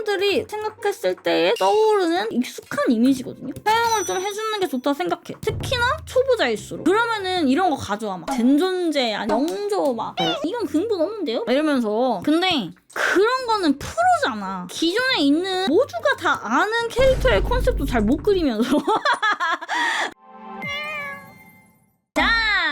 사람들이 생각했을 때에 떠오르는 익숙한 이미지거든요. 사용을 좀 해주는 게 좋다 생각해. 특히나 초보자일수록. 그러면은 이런 거 가져와. 막 젠존제, 영조 막 이건 근본 없는데요? 이러면서. 근데 그런 거는 프로잖아. 기존에 있는 모두가 다 아는 캐릭터의 컨셉도 잘 못 그리면서. 자,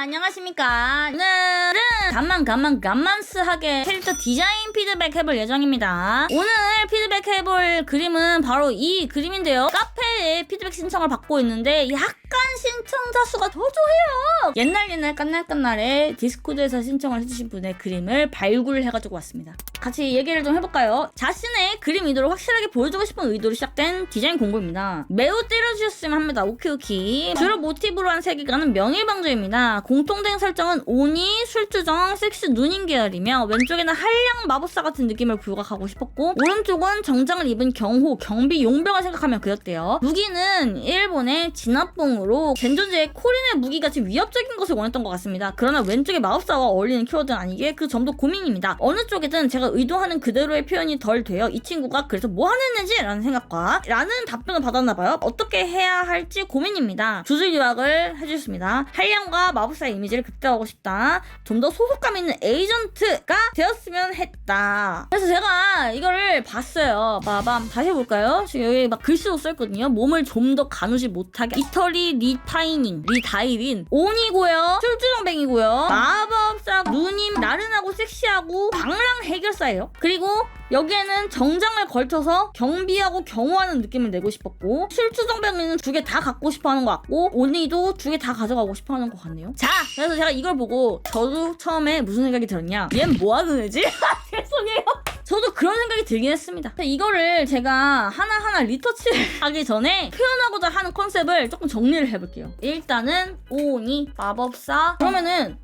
안녕하십니까. 오늘은 간만스하게 캐릭터 디자인 피드백 해볼 예정입니다. 오늘 피드백 해볼 그림은 바로 이 그림인데요. 카페에 피드백 신청을 받고 있는데 약간 신청자 수가 더조해요. 옛날 깐날깐날에 디스코드에서 신청을 해주신 분의 그림을 발굴해가지고 왔습니다. 같이 얘기를 좀 해볼까요? 자신의 그림 의도를 확실하게 보여주고 싶은 의도로 시작된 디자인 공고입니다. 매우 때려주셨으면 합니다. 오키오키. 주로 모티브로 한 세계관은 명일방주입니다. 공통된 설정은 오니, 술주정, 섹시 누님 계열이며 왼쪽에는 한량 마법사 같은 느낌을 부각하고 싶었고 오른쪽은 정장을 입은 경호, 경비, 용병을 생각하며 그렸대요. 무기는 일본의 진압봉으로 젠존제의 코린의 무기같이 위협적인 것을 원했던 것 같습니다. 그러나 왼쪽의 마법사와 어울리는 키워드는 아니기에 그 점도 고민입니다. 어느 쪽이든 제가 의도하는 그대로의 표현이 덜 돼요. 이 친구가 그래서 뭐 하는 애지? 라는 생각과 라는 답변을 받았나봐요. 어떻게 해야 할지 고민입니다. 두 줄 요약을 해주셨습니다. 한량과 마법사의 이미지를 극대화하고 싶다. 좀 더 소속감 있는 에이전트가 되었으면 했다. 그래서 제가 이거를 봤어요. 빠밤 다시 해볼까요? 지금 여기 막 글씨도 써있거든요. 몸을 좀 더 가누지 못하게 이터리 리다이린 온이고요. 술주정뱅이고요. 마법사 누님 나른하고 섹시하고 방랑 해결사예요. 그리고 여기에는 정장을 걸쳐서 경비하고 경호하는 느낌을 내고 싶었고 술주정뱅이는 두 개 다 갖고 싶어하는 것 같고 온이도 두 개 다 가져가고 싶어하는 것 같네요. 자, 그래서 제가 이걸 보고 저도 처음에 무슨 생각이 들었냐, 얘는 뭐하는 애지? 죄송해요. 저도 그런 생각이 들긴 했습니다. 이거를 제가 하나하나 리터치를 하기 전에 표현하고자 하는 컨셉을 조금 정리를 해볼게요. 일단은 오니 마법사 그러면은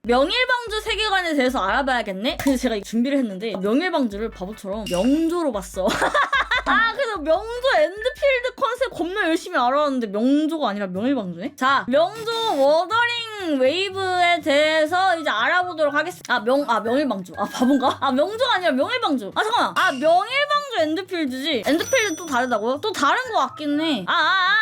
명일방주 세계관에 대해서 알아봐야겠네? 그래서 제가 준비를 했는데 명일방주를 바보처럼 명조로 봤어. 그래서 명조 엔드필드 컨셉 겁나 열심히 알아봤는데 명조가 아니라 명일방주네? 자, 명조 워더링 웨이브에 대해서 이제 알아보도록 하겠습니다. 명일방주. 바본가? 명조가 아니라 명일방주. 잠깐만. 명일방주 엔드필드지? 엔드필드 또 다르다고요? 또 다른 거 같긴 해.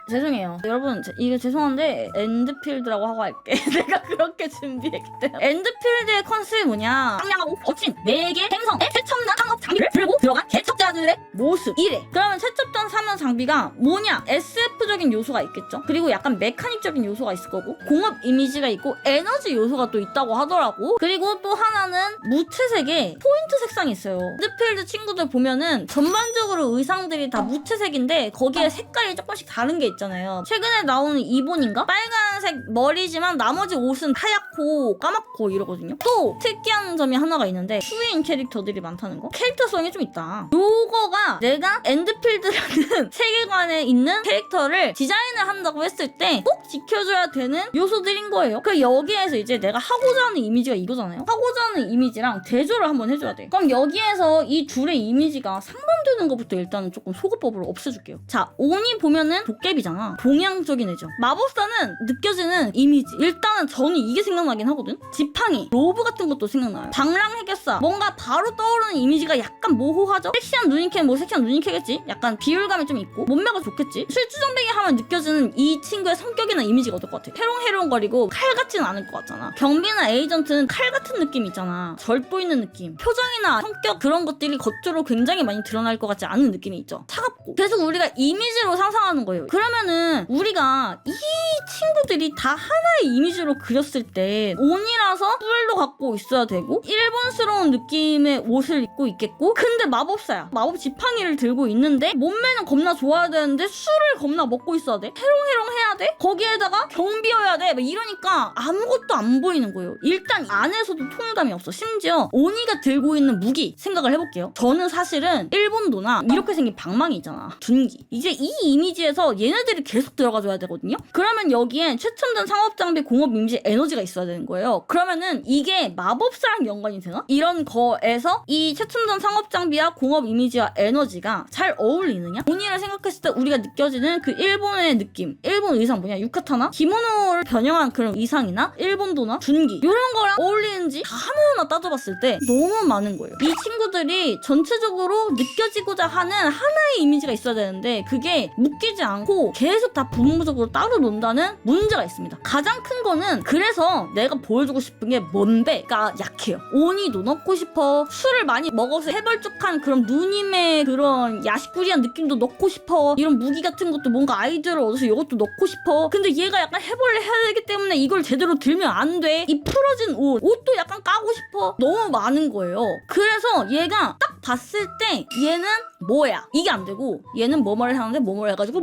죄송해요. 여러분, 이게 죄송한데 엔드필드라고 하고 할게. 내가 그렇게 준비했기 때문에. 엔드필드의 컨셉이 뭐냐? 상냥하고 거친 4개 행성의 최첨단 상업 장비를 들고 들어간 개척자들의 모습. 이래. 그러면 최첨단 사면 장비가 뭐냐? SF적인 요소가 있겠죠? 그리고 약간 메카닉적인 요소가 있을 거고 공업 이미지가 있고 에너지 요소가 또 있다고 하더라고. 그리고 또 하나는 무채색의 포인트 색상이 있어요. 엔드필드 친구들 보면은 전반적으로 의상들이 다 무채색인데 거기에 색깔이 조금씩 다른 게 있잖아요. 최근에 나오는 이본인가? 빨간색 머리지만 나머지 옷은 하얗고 까맣고 이러거든요. 또 특이한 점이 하나가 있는데 수인 캐릭터들이 많다는 거. 캐릭터성이 좀 있다. 요거가 내가 엔드필드라는 세계관에 있는 캐릭터를 디자인을 한다고 했을 때 꼭 지켜줘야 되는 요소들인 거예요. 그 여기에서 이제 내가 하고자 하는 이미지가 이거잖아요. 하고자 하는 이미지랑 대조를 한번 해줘야 돼. 그럼 여기에서 이 둘의 이미지가 상반되는 것부터 일단은 조금 소거법으로 없애줄게요. 자, 오니 보면은 도깨비잖아. 동양적인 애죠. 마법사는 느껴지는 이미지. 일단은 저는 이게 생각나긴 하거든. 지팡이, 로브 같은 것도 생각나요. 방랑 해결사. 뭔가 바로 떠오르는 이미지가 약간 모호하죠? 섹시한 누님캐는 뭐 섹시한 누님캐겠지? 약간 비율감이 좀 있고 몸매가 좋겠지? 술주정뱅이 하면 느껴지는 이 친구의 성격이나 이미지가 어떨 것 같아? 해롱해롱거리고 칼 같지는 않을 것 같잖아. 경비나 에이전트는 칼 같은 느낌 있잖아. 절도 있는 느낌. 표정이나 성격 그런 것들이 겉으로 굉장히 많이 드러날 것 같지 않은 느낌이 있죠. 차갑고. 그래서 우리가 이미지로 상상하는 거예요. 그러면은 우리가 이 친구들이 다 하나의 이미지로 그렸을 때 온이라서 뿔도 갖고 있어야 되고 일본스러운 느낌의 옷을 입고 있겠고 근데 마법사야. 마법 지팡이를 들고 있는데 몸매는 겁나 좋아야 되는데 술을 겁나 먹고 있어야 돼. 해롱해롱 해야 돼. 거기에다가 경비여야 돼. 막 이러니까 아무것도 안 보이는 거예요. 일단 안에서도 통dam이 없어. 심지어 오니가 들고 있는 무기 생각을 해볼게요. 저는 사실은 일본도나 이렇게 생긴 방망이 있잖아. 있잖아. 둔기. 이제 이 이미지에서 얘네들이 계속 들어가줘야 되거든요. 그러면 여기엔 최첨단 상업장비 공업 이미지 에너지가 있어야 되는 거예요. 그러면은 이게 마법사랑 연관이 되나? 이런 거에서 이 최첨단 상업장비와 공업 이미지와 에너지가 잘 어울리느냐? 본인을 생각했을 때 우리가 느껴지는 그 일본의 느낌. 일본 의상 뭐냐? 유카타나? 기모노를 변형한 그런 의상이나 일본도나 둔기 이런 거랑 어울리는지 다 하나하나 따져봤을 때 너무 많은 거예요. 이 친구들이 전체적으로 느껴지고자 하는 하나의 이미지가 있어야 되는데 그게 묶이지 않고 계속 다 부분적으로 따로 논다는 문제가 있습니다. 가장 큰 거는 그래서 내가 보여주고 싶은 게 뭔데가 약해요. 오니도 넣고 싶어. 술을 많이 먹어서 해벌쭉한 그런 누님의 그런 야식구리한 느낌도 넣고 싶어. 이런 무기 같은 것도 뭔가 아이디어를 얻어서 이것도 넣고 싶어. 근데 얘가 약간 해벌레 해야 되기 때문에 이걸 제대로 들면 안 돼. 이 풀어진 옷도 약간 까고 싶어. 너무 많은 거예요. 그래서 얘가 딱 봤을 때 얘는 뭐야? 이게 안 되고 얘는 뭐뭐를 하는데 뭐뭐를 해가지고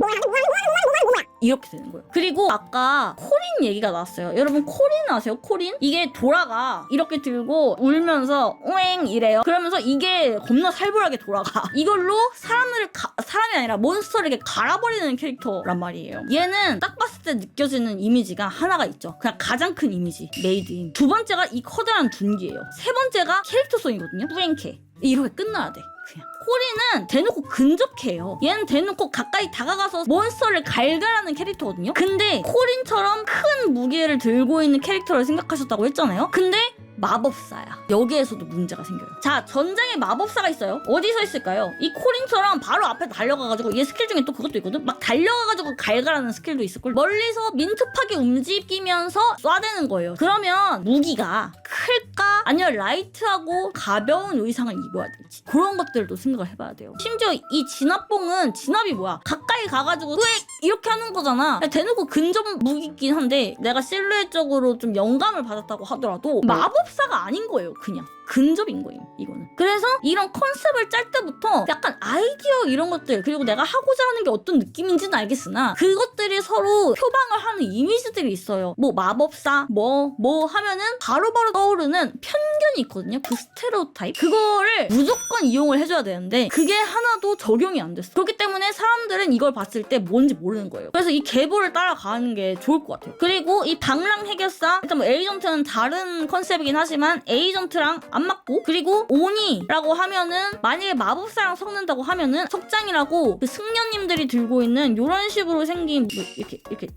이렇게 되는 거예요. 그리고 아까 코린 얘기가 나왔어요. 여러분 코린 아세요? 코린? 이게 돌아가 이렇게 들고 울면서 우엥 이래요. 그러면서 이게 겁나 살벌하게 돌아가. 이걸로 사람이 아니라 몬스터를 이렇게 갈아버리는 캐릭터란 말이에요. 얘는 딱 봤을 때 느껴지는 이미지가 하나가 있죠. 그냥 가장 큰 이미지 메이드인. 두 번째가 이 커다란 둔기예요. 세 번째가 캐릭터성이거든요. 뿌랭캐. 이렇게 끝나야 돼. 그냥. 코리는 대놓고 근접해요. 얘는 대놓고 가까이 다가가서 몬스터를 갈갈하는 캐릭터거든요. 근데 코린처럼 큰 무게를 들고 있는 캐릭터를 생각하셨다고 했잖아요. 근데 마법사야. 여기에서도 문제가 생겨요. 자, 전장에 마법사가 있어요. 어디서 있을까요? 이 코린처럼 바로 앞에 달려가가지고 얘 스킬 중에 또 그것도 있거든? 막 달려가가지고 갈갈하는 스킬도 있을걸? 멀리서 민첩하게 움직이면서 쏴대는 거예요. 그러면 무기가 클까? 아니면 라이트하고 가벼운 의상을 입어야 될지 그런 것들도 생각을 해봐야 돼요. 심지어 이 진압봉은 진압이 뭐야? 가까이 가가지고 으익! 이렇게 하는 거잖아. 대놓고 근접 무기긴 한데 내가 실루엣적으로 좀 영감을 받았다고 하더라도 마법사가 아닌 거예요. 그냥 근접인 거예요, 이거는. 그래서 이런 컨셉을 짤 때부터 약간 아이디어 이런 것들, 그리고 내가 하고자 하는 게 어떤 느낌인지는 알겠으나 그것들이 서로 표방을 하는 이미지들이 있어요. 뭐 마법사 뭐 하면은 바로바로 떠오르는 편견이 있거든요. 그 스테레오타입, 그거를 무조건 이용을 해줘야 되는데 그게 하나도 적용이 안 됐어. 그렇기 때문에 사람들은 이걸 봤을 때 뭔지 모르는 거예요. 그래서 이 계보를 따라가는 게 좋을 것 같아요. 그리고 이 방랑 해결사, 일단 뭐 에이전트는 다른 컨셉이긴 하지만 에이전트랑 안 맞고, 그리고 오니라고 하면은 만약에 마법사랑 섞는다고 하면은 석장이라고 그 승려님들이 들고 있는 이런 식으로 생긴 뭐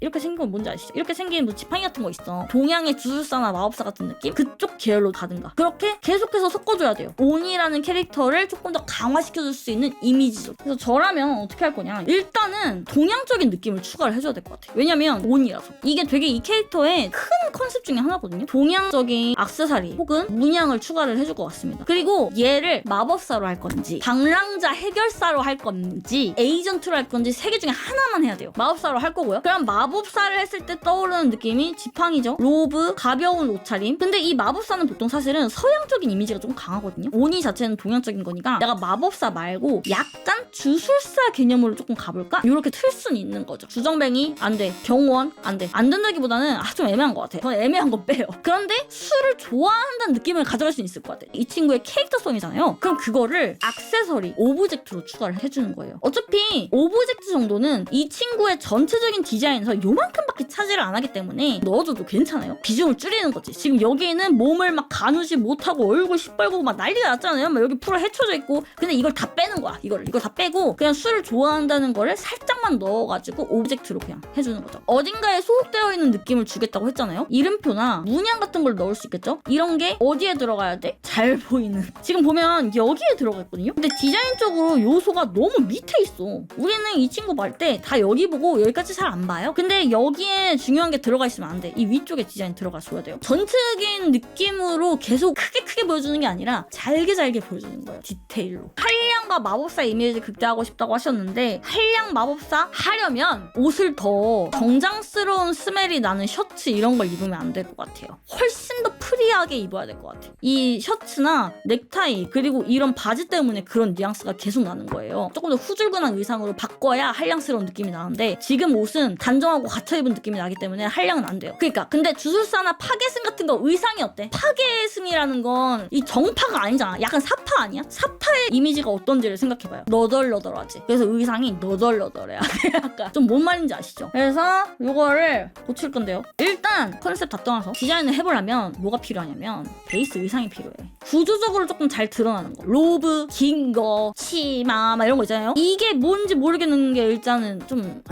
이렇게 생긴 건 뭔지 아시죠? 이렇게 생긴 뭐 지팡이 같은 거 있어. 동양의 주술사나 마법사 같은 느낌? 그쪽 계열로 가든가 그렇게 계속해서 섞어줘야 돼요. 오니라는 캐릭터를 조금 더 강화시켜줄 수 있는 이미지죠. 그래서 저라면 어떻게 할 거냐, 일단은 동양적인 느낌을 추가를 해줘야 될 것 같아요. 왜냐면 오니라서 이게 되게 이 캐릭터의 큰 컨셉 중에 하나거든요. 동양적인 액세서리 혹은 문양을 추가를 해줄 것 같습니다. 그리고 얘를 마법사로 할 건지 방랑자 해결사로 할 건지 에이전트로 할 건지 세 개 중에 하나만 해야 돼요. 마법사로 할 거고요. 그럼 마법사를 했을 때 떠오르는 느낌이 지팡이죠. 로브, 가벼운 옷차림. 근데 이 마법사는 보통 사실은 서양적인 이미지가 좀 강하거든요. 오니 자체는 동양적인 거니까 내가 마법사 말고 약간 주술사 개념으로 조금 가볼까? 이렇게 틀 수는 있는 거죠. 주정뱅이 안 돼. 경호원 안 돼. 안 된다기보다는 좀 애매한 것 같아. 저는 애매한 거 빼요. 그런데 술을 좋아한다는 느낌을 가져갈 수 있을 것 같아. 이 친구의 캐릭터성이잖아요. 그럼 그거를 액세서리, 오브젝트로 추가를 해주는 거예요. 어차피 오브젝트 정도는 이 친구의 전체적인 디자인에서 요만큼밖에 차지를 안 하기 때문에 넣어줘도 괜찮아요. 비중을 줄이는 거지. 지금 여기에는 몸을 막 가누지 못하고 얼굴 시뻘고 막 난리가 났잖아요. 막 여기 풀어 헤쳐져 있고. 근데 이걸 다 빼는 거야. 이걸 다 빼고 그냥 술을 좋아한다는 거를 살짝만 넣어가지고 오브젝트로 그냥 해주는 거죠. 어딘가에 소속되어 있는 느낌을 주겠다고 했잖아요. 이름표나 문양 같은 걸 넣을 수 있겠죠. 이런 게 어디에 들어가야 돼? 잘 보이는. 지금 보면 여기에 들어가 있거든요. 근데 디자인적으로 요소가 너무 밑에 있어. 우리는 이 친구 볼 때 다 여기 보고 여기까지 잘 안 봐요. 근데 여기에 중요한 게 들어가 있으면 안 돼. 이 위쪽에 디자인 들어가줘야 돼요. 전체적인 느낌으로 계속 크게 보여주는 게 아니라 잘게 보여주는 거예요. 디테일로. 한량과 마법사 이미지 극대화하고 싶다고 하셨는데 한량 마법사 하려면 옷을 더 정장스러운 스멜이 나는 셔츠 이런 걸 입으면 안 될 것 같아요. 훨씬 더 프리하게 입어야 될 것 같아요. 이 셔츠나 넥타이 그리고 이런 바지 때문에 그런 뉘앙스가 계속 나는 거예요. 조금 더 후줄근한 의상으로 바꿔야 한량스러운 느낌이 나는데 지금 옷은 단정하고 갇혀입은 느낌이 나기 때문에 한량은 안 돼요. 그러니까 근데 주술사나 파괴승 같은 거 의상이 어때? 파괴승이라는 건 이 정파가 아니잖아. 약간 사파 아니야? 사파의 이미지가 어떤 그런지를 생각해봐요. 너덜너덜하지. 그래서 의상이 너덜너덜해야 돼. 약간 좀 뭔 말인지 아시죠? 그래서 이거를 고칠 건데요. 일단 컨셉 다 떠나서 디자인을 해보려면 뭐가 필요하냐면 베이스 의상이 필요해. 구조적으로 조금 잘 드러나는 거. 로브, 긴 거, 치마 막 이런 거 있잖아요. 이게 뭔지 모르겠는 게 일단은 좀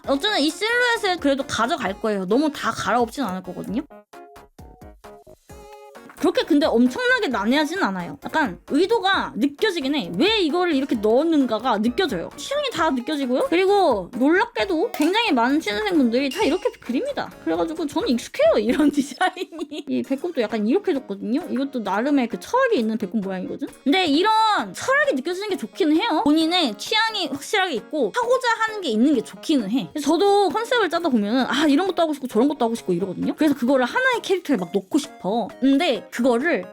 어쩌면 이 실루엣을 그래도 가져갈 거예요. 너무 다 갈아엎진 않을 거거든요. 그렇게 근데 엄청나게 난해하진 않아요. 약간 의도가 느껴지긴 해. 왜 이거를 이렇게 넣었는가가 느껴져요. 취향이 다 느껴지고요. 그리고 놀랍게도 굉장히 많은 취준생분들이 다 이렇게 그립니다. 그래가지고 저는 익숙해요. 이런 디자인이. 이 배꼽도 약간 이렇게 줬거든요. 이것도 나름의 그 철학이 있는 배꼽 모양이거든. 근데 이런 철학이 느껴지는 게 좋기는 해요. 본인의 취향이 확실하게 있고 하고자 하는 게 있는 게 좋기는 해. 그래서 저도 컨셉을 짜다 보면은 이런 것도 하고 싶고 저런 것도 하고 싶고 이러거든요. 그래서 그거를 하나의 캐릭터에 막 넣고 싶어. 근데 그거를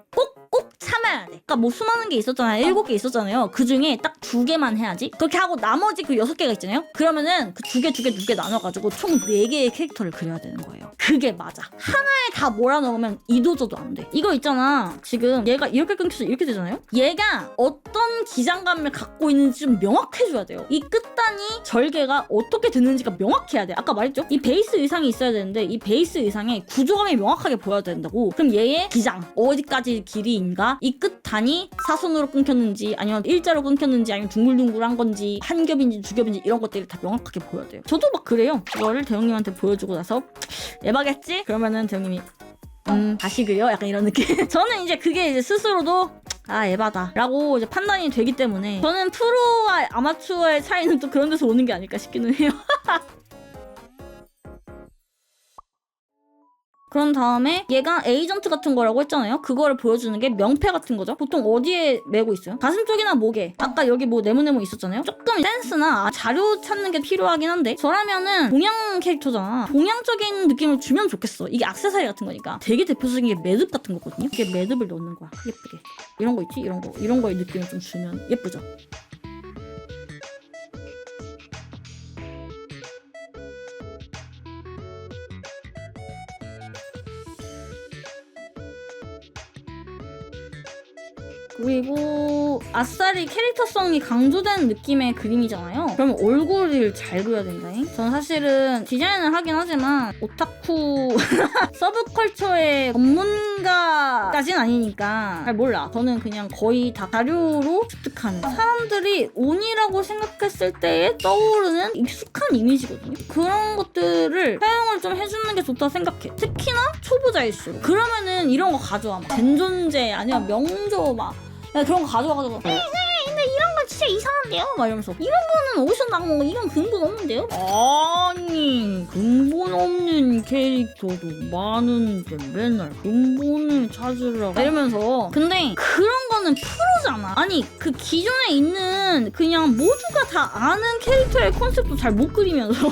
꼭 참아야 돼. 그러니까 뭐 수많은 게 있었잖아요. 7개 있었잖아요. 그 중에 딱 2개만 해야지. 그렇게 하고 나머지 그 6개가 있잖아요. 그러면은 그 2개 나눠가지고 총 4개의 캐릭터를 그려야 되는 거예요. 그게 맞아. 하나에 다 몰아넣으면 이도저도 안 돼. 이거 있잖아. 지금 얘가 이렇게 끊겨서 이렇게 되잖아요. 얘가 어떤 기장감을 갖고 있는지 좀 명확해줘야 돼요. 이 끝단이 절개가 어떻게 되는지가 명확해야 돼. 아까 말했죠? 이 베이스 의상이 있어야 되는데 이 베이스 의상의 구조감이 명확하게 보여야 된다고. 그럼 얘의 기장 어디까지 길이인가? 이 끝단이 사선으로 끊겼는지 아니면 일자로 끊겼는지 아니면 둥글둥글한 건지 한 겹인지 2겹인지 이런 것들이 다 명확하게 보여야 돼요. 저도 막 그래요. 그거를 대형님한테 보여주고 나서 에바겠지? 그러면은 대형님이 다시 그려? 약간 이런 느낌. 저는 이제 그게 이제 스스로도 에바다 라고 이제 판단이 되기 때문에 저는 프로와 아마추어의 차이는 또 그런 데서 오는 게 아닐까 싶기는 해요. 그런 다음에 얘가 에이전트 같은 거라고 했잖아요. 그거를 보여주는 게 명패 같은 거죠. 보통 어디에 메고 있어요? 가슴 쪽이나 목에. 아까 여기 뭐 네모네모 있었잖아요. 조금 센스나 자료 찾는 게 필요하긴 한데 저라면은 동양 캐릭터잖아. 동양적인 느낌을 주면 좋겠어. 이게 액세서리 같은 거니까. 되게 대표적인 게 매듭 같은 거거든요. 이게 매듭을 넣는 거야. 예쁘게. 이런 거 있지? 이런 거의 느낌을 좀 주면 예쁘죠? 그리고 아싸리 캐릭터성이 강조된 느낌의 그림이잖아요. 그러면 얼굴을 잘 그려야 된다잉. 저는 사실은 디자인을 하긴 하지만 오타쿠 서브컬처의 전문가까진 아니니까 잘 몰라. 저는 그냥 거의 다 자료로 습득하는 사람들이 온이라고 생각했을 때에 떠오르는 익숙한 이미지거든요. 그런 것들을 사용을 좀 해주는 게 좋다 생각해. 특히나 초보자일수록. 그러면은 이런 거 가져와. 젠존제 아니면 명조 막 그런 거 가져와가지고 근데 이런 건 진짜 이상한데요? 막 이러면서 이런 거는 어디서 나온 거 이건 근본 없는데요? 아니 근본 없는 캐릭터도 많은데 맨날 근본을 찾으라고 이러면서 근데 그런 거는 프로잖아. 아니 그 기존에 있는 그냥 모두가 다 아는 캐릭터의 컨셉도 잘 못 그리면서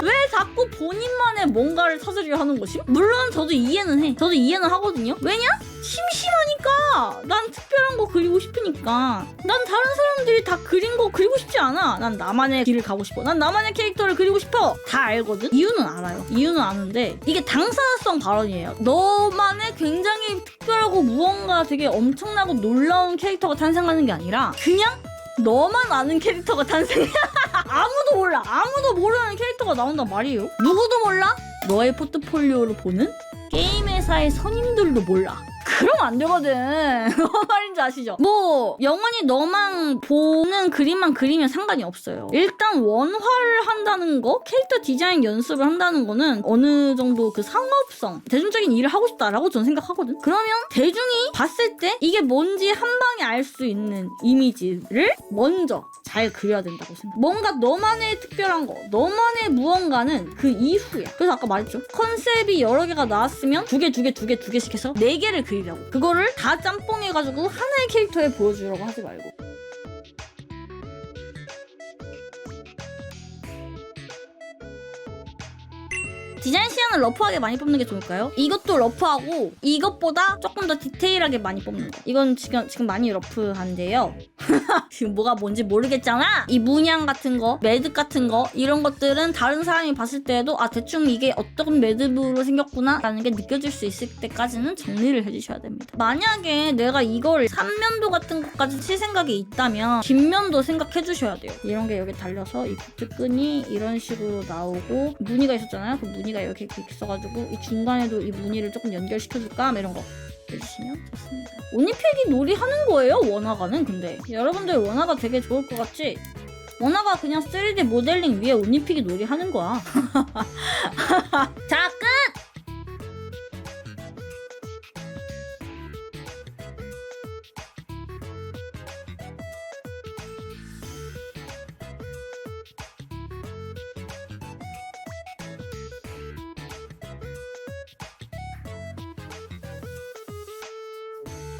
왜 자꾸 본인만의 뭔가를 찾으려 하는 것이? 물론 저도 이해는 해. 저도 이해는 하거든요. 왜냐? 심심하니까. 난 특별한 거 그리고 싶으니까. 난 다른 사람들이 다 그린 거 그리고 싶지 않아. 난 나만의 길을 가고 싶어. 난 나만의 캐릭터를 그리고 싶어. 다 알거든? 이유는 알아요. 이유는 아는데 이게 당사성 발언이에요. 너만의 굉장히 특별하고 무언가 되게 엄청나고 놀라운 캐릭터가 탄생하는 게 아니라 그냥 너만 아는 캐릭터가 탄생해. 아무도 몰라. 아무도 모르는 캐릭터가 나온단 말이에요. 누구도 몰라? 너의 포트폴리오를 보는 게임 회사의 선임들도 몰라. 그럼 안 되거든. 뭔 말인지 아시죠? 뭐 영원히 너만 보는 그림만 그리면 상관이 없어요. 일단 원화를 한다는 거, 캐릭터 디자인 연습을 한다는 거는 어느 정도 그 상업성, 대중적인 일을 하고 싶다라고 저는 생각하거든. 그러면 대중이 봤을 때 이게 뭔지 한 방에 알 수 있는 이미지를 먼저 잘 그려야 된다고 생각해. 뭔가 너만의 특별한 거, 너만의 무언가는 그 이후야. 그래서 아까 말했죠. 컨셉이 여러 개가 나왔으면 두 개씩 해서 4개를 그리라고. 그거를 다 짬뽕해가지고 하나의 캐릭터에 보여주려고 하지 말고. 디자인 시안을 러프하게 많이 뽑는 게 좋을까요? 이것도 러프하고 이것보다 조금 더 디테일하게 많이 뽑는 거. 이건 지금 많이 러프한데요. 지금 뭐가 뭔지 모르겠잖아. 이 문양 같은 거, 매듭 같은 거 이런 것들은 다른 사람이 봤을 때도 아 대충 이게 어떤 매듭으로 생겼구나 라는 게 느껴질 수 있을 때까지는 정리를 해주셔야 됩니다. 만약에 내가 이걸 3면도 같은 것까지 칠 생각이 있다면 뒷면도 생각해 주셔야 돼요. 이런 게 여기 달려서 이 보트끈이 이런 식으로 나오고 무늬가 있었잖아요. 그 무늬가 이렇게 있어가지고 이 중간에도 이 무늬를 조금 연결시켜줄까? 이런 거 해주시면 좋습니다. 온니필기 놀이 하는 거예요, 원화가는. 근데 여러분들 원화가 되게 좋을 것 같지? 원화가 그냥 3D 모델링 위에 온니필기 놀이 하는 거야. 자,